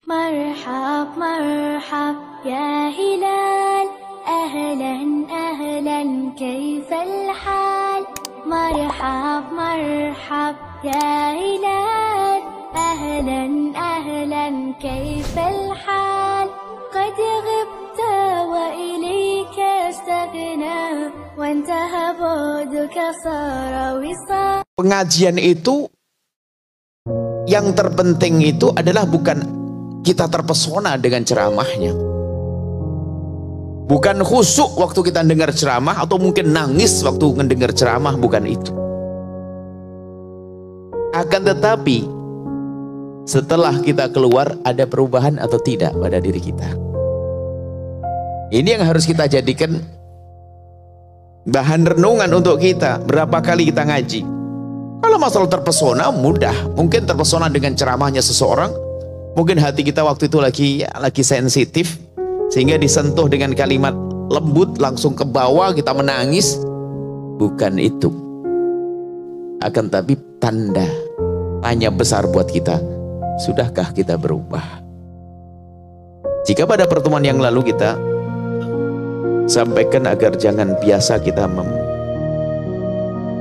مرحب مرحب يا هلال أهلا أهلا كيف الحال مرحب مرحب يا هلال أهلا أهلا كيف الحال قد غبت وإليك استغنى وانتهى بعدك صار وصال. Pengajian itu yang terpenting itu adalah bukan kita terpesona dengan ceramahnya, bukan khusyuk waktu kita dengar ceramah atau mungkin nangis waktu mendengar ceramah, bukan itu. Akan tetapi setelah kita keluar ada perubahan atau tidak pada diri kita. Ini yang harus kita jadikan bahan renungan untuk kita. Berapa kali kita ngaji? Kalau masalah terpesona mudah, mungkin terpesona dengan ceramahnya seseorang, mungkin hati kita waktu itu lagi sensitif sehingga disentuh dengan kalimat lembut langsung ke bawah kita menangis. Bukan itu. Akan tapi tanya besar buat kita, sudahkah kita berubah? Jika pada pertemuan yang lalu kita sampaikan agar jangan biasa kita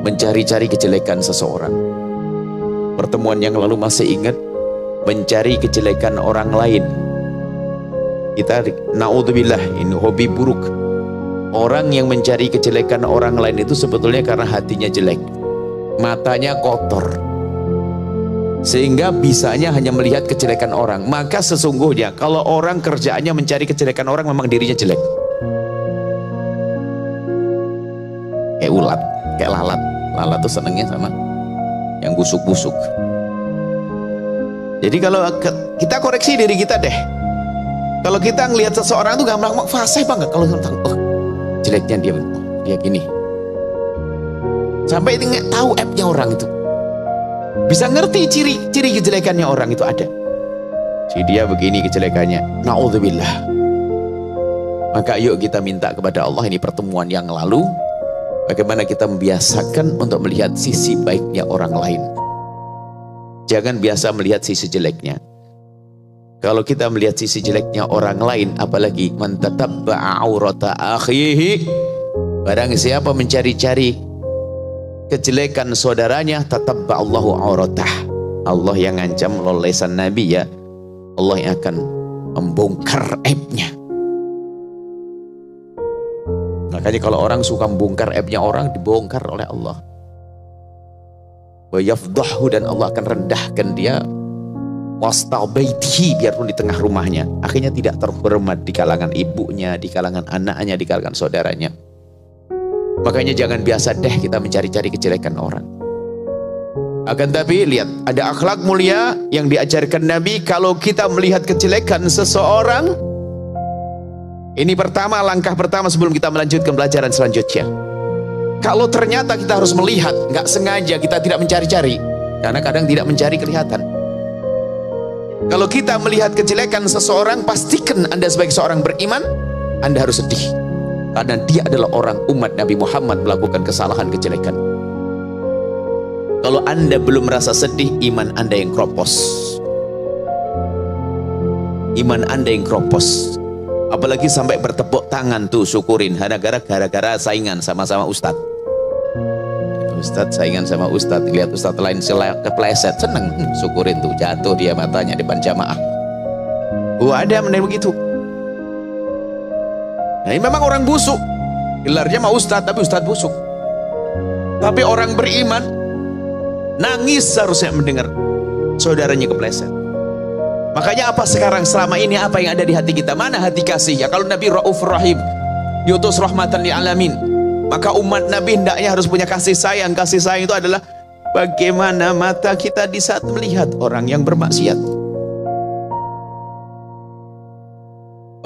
mencari-cari kejelekan seseorang. Pertemuan yang lalu masih ingat mencari kejelekan orang lain. Kita naudzubillah, ini hobi buruk. Orang yang mencari kejelekan orang lain itu sebetulnya karena hatinya jelek, matanya kotor, sehingga bisanya hanya melihat kejelekan orang. Maka sesungguhnya kalau orang kerjaannya mencari kejelekan orang, memang dirinya jelek. Kayak ulat, kayak lalat. Lalat tuh senengnya sama yang busuk-busuk. Jadi kalau kita koreksi diri kita deh. Kalau kita ngelihat seseorang tuh gampang fasih banget. Kalau tentang jeleknya dia gini. Sampai itu nggak tahu aibnya orang itu. Bisa ngerti ciri kejelekannya orang itu ada. Si dia begini kejelekannya. Naudzubillah. Maka yuk kita minta kepada Allah, ini pertemuan yang lalu, bagaimana kita membiasakan untuk melihat sisi baiknya orang lain. Jangan biasa melihat sisi jeleknya. Kalau kita melihat sisi jeleknya orang lain, apalagi man tatabba'a aurata akhihi, barang siapa mencari-cari kejelekan saudaranya, tatabba'allahu auratah. Allah yang ngancam melalui lisan Nabi, ya Allah yang akan membongkar aibnya. Makanya kalau orang suka membongkar aibnya orang, dibongkar oleh Allah. Wa yafdahu, dan Allah akan rendahkan dia. Wastal baitihi, biarpun di tengah rumahnya, akhirnya tidak terhormat di kalangan ibunya, di kalangan anaknya, di kalangan saudaranya. Makanya jangan biasa deh kita mencari-cari kejelekan orang. Akan tapi lihat, ada akhlak mulia yang diajarkan Nabi. Kalau kita melihat kejelekan seseorang, ini pertama, langkah pertama sebelum kita melanjutkan pelajaran selanjutnya. Kalau ternyata kita harus melihat, nggak sengaja, kita tidak mencari-cari, karena kadang tidak mencari kelihatan. Kalau kita melihat kejelekan seseorang, pastikan Anda sebagai seorang beriman, Anda harus sedih, karena dia adalah orang umat Nabi Muhammad melakukan kesalahan kejelekan. Kalau Anda belum merasa sedih, iman Anda yang kropos. Iman Anda yang kropos. Apalagi sampai bertepuk tangan tuh syukurin, gara-gara saingan sama-sama ustadz. Ustadz saingan sama ustadz, lihat ustadz lain kepleset, seneng, syukurin tuh, jatuh dia matanya di depan jamaah. Ada yang begitu. Nah, ini memang orang busuk, gelarnya mau ustadz tapi ustadz busuk. Tapi orang beriman nangis seharusnya mendengar saudaranya kepleset. Makanya apa sekarang selama ini, apa yang ada di hati kita? Mana hati kasih? Ya kalau Nabi Raufur Rahim, yutus rahmatan lil alamin, maka umat Nabi hendaknya harus punya kasih sayang. Kasih sayang itu adalah bagaimana mata kita di saat melihat orang yang bermaksiat.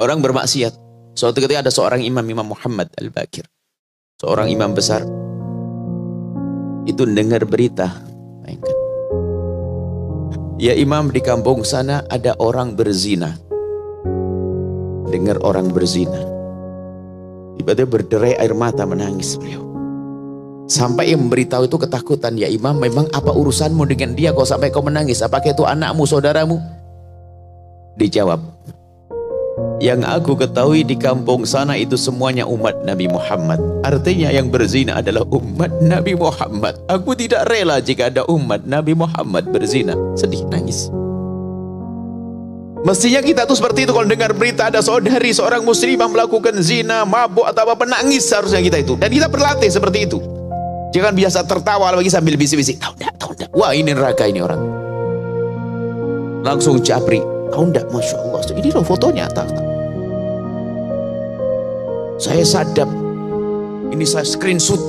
Orang bermaksiat. Suatu ketika ada seorang imam Muhammad Al-Bakir, seorang imam besar, itu dengar berita, ya imam, di kampung sana ada orang berzina. Dengar orang berzina, tiba-tiba berderai air mata, menangis beliau. Sampai yang memberitahu itu ketakutan, ya imam, memang apa urusanmu dengan dia kok sampai kau menangis? Apakah itu anakmu, saudaramu? Dijawab, yang aku ketahui di kampung sana itu semuanya umat Nabi Muhammad. Artinya yang berzina adalah umat Nabi Muhammad. Aku tidak rela jika ada umat Nabi Muhammad berzina. Sedih, nangis. Mestinya kita tuh seperti itu kalau dengar berita ada saudari seorang muslimah melakukan zina, mabuk atau apa, nangis seharusnya kita itu. Dan kita berlatih seperti itu. Jangan biasa tertawa lagi sambil bisik-bisik. Tahu enggak? Wah, ini neraka ini orang. Langsung japri. Tahu enggak? Masya Allah. Ini loh fotonya. Saya sadap. Ini saya screenshot.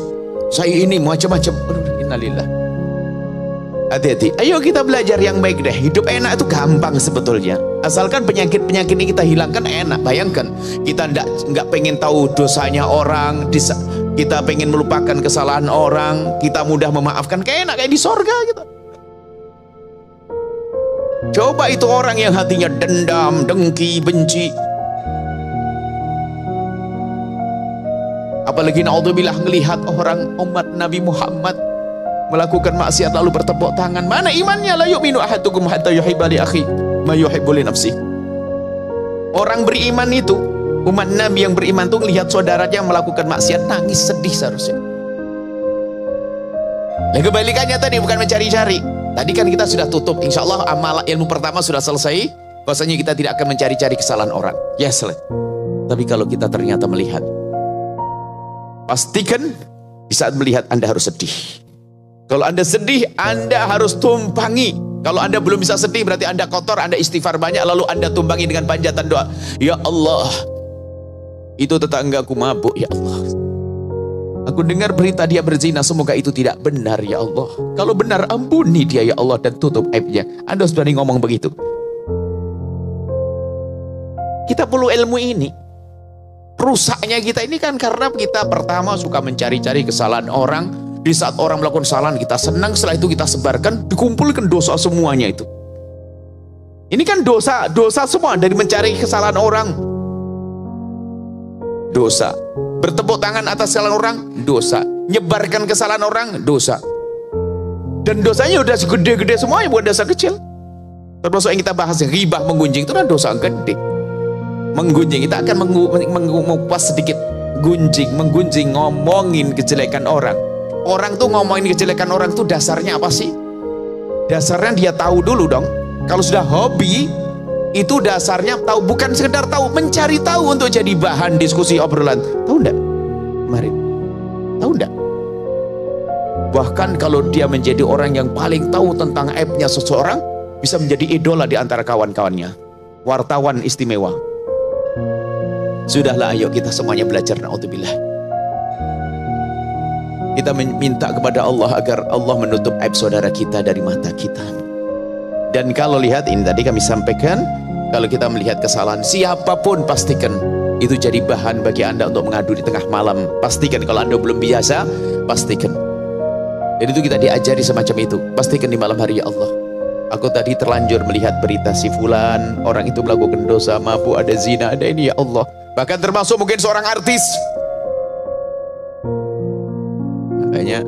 Saya ini macam-macam. Innalillah. Hati-hati. Ayo kita belajar yang baik deh. Hidup enak itu gampang sebetulnya. Asalkan penyakit-penyakit ini kita hilangkan, enak. Bayangkan. Kita enggak pengen tahu dosanya orang. Kita pengen melupakan kesalahan orang. Kita mudah memaafkan. Kayak enak. Kayak di sorga gitu. Coba itu orang yang hatinya dendam, dengki, benci. Apalagi naudzubillah melihat orang umat Nabi Muhammad melakukan maksiat lalu bertepuk tangan. Mana imannya? La yu'minu ahadukum hatta yuhibba li akhi ma yuhibbu li nafsihi. Orang beriman itu, umat Nabi yang beriman itu melihat saudaranya melakukan maksiat, nangis, sedih seharusnya. Nah, kebalikannya tadi bukan mencari-cari. Tadi kan kita sudah tutup, insya Allah amal ilmu pertama sudah selesai. Bahwasanya kita tidak akan mencari-cari kesalahan orang. Yes, tapi kalau kita ternyata melihat, pastikan di saat melihat Anda harus sedih. Kalau Anda sedih, Anda harus tumpangi. Kalau Anda belum bisa sedih, berarti Anda kotor, Anda istighfar banyak, lalu Anda tumpangi dengan panjatan doa. Ya Allah, itu tetanggaku mabuk, ya Allah. Aku dengar berita dia berzina, semoga itu tidak benar ya Allah. Kalau benar, ampuni dia ya Allah dan tutup aibnya. Anda harus berani ngomong begitu. Kita perlu ilmu ini. Rusaknya kita ini kan karena kita pertama suka mencari-cari kesalahan orang. Di saat orang melakukan kesalahan kita senang, setelah itu kita sebarkan, dikumpulkan dosa semuanya itu. Ini kan dosa semua dari mencari kesalahan orang. Dosa. Bertepuk tangan atas kesalahan orang, dosa. Nyebarkan kesalahan orang, dosa. Dan dosanya udah segede-gede semuanya, bukan dosa kecil. Termasuk yang kita bahas, ghibah, menggunjing, itu kan dosa gede. Menggunjing, kita akan mengupas sedikit. Menggunjing, ngomongin kejelekan orang. Orang tuh ngomongin kejelekan orang tuh dasarnya apa sih? Dasarnya dia tahu dulu dong. Kalau sudah hobi, itu dasarnya tahu, bukan sekedar tahu, mencari tahu untuk jadi bahan diskusi obrolan. Tahu enggak? Kemarin. Tahu enggak? Bahkan kalau dia menjadi orang yang paling tahu tentang aibnya seseorang, bisa menjadi idola di antara kawan-kawannya. Wartawan istimewa. Sudahlah, ayo kita semuanya belajar, naudzubillah. Kita minta kepada Allah agar Allah menutup aib saudara kita dari mata kita. Dan kalau lihat, ini tadi kami sampaikan, kalau kita melihat kesalahan siapapun, pastikan itu jadi bahan bagi Anda untuk mengadu di tengah malam. Pastikan kalau Anda belum biasa, pastikan. Dan itu kita diajari semacam itu. Pastikan di malam hari, ya Allah, aku tadi terlanjur melihat berita si fulan, orang itu melakukan dosa, mabuk, ada zina, ada ini, ya Allah. Bahkan termasuk mungkin seorang artis. Makanya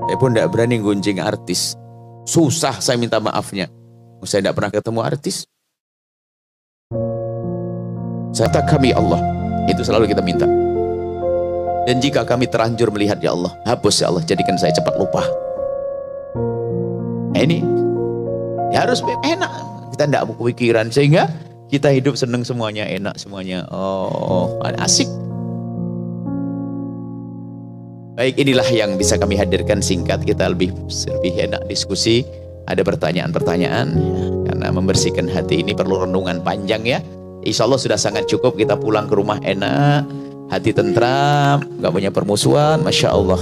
saya pun tidak berani gunjing artis. Susah saya minta maafnya. Saya tidak pernah ketemu artis. Saya tak kami Allah. Itu selalu kita minta. Dan jika kami terlanjur melihat, ya Allah, hapus ya Allah, jadikan saya cepat lupa. Nah, ini ya harus enak. Kita tidak berpikiran sehingga kita hidup senang semuanya, enak semuanya. Oh, asik. Baik, inilah yang bisa kami hadirkan singkat. Kita lebih enak diskusi. Ada pertanyaan-pertanyaan ya, karena membersihkan hati ini perlu renungan panjang ya. Insya Allah sudah sangat cukup. Kita pulang ke rumah enak, hati tentram, gak punya permusuhan, Masya Allah.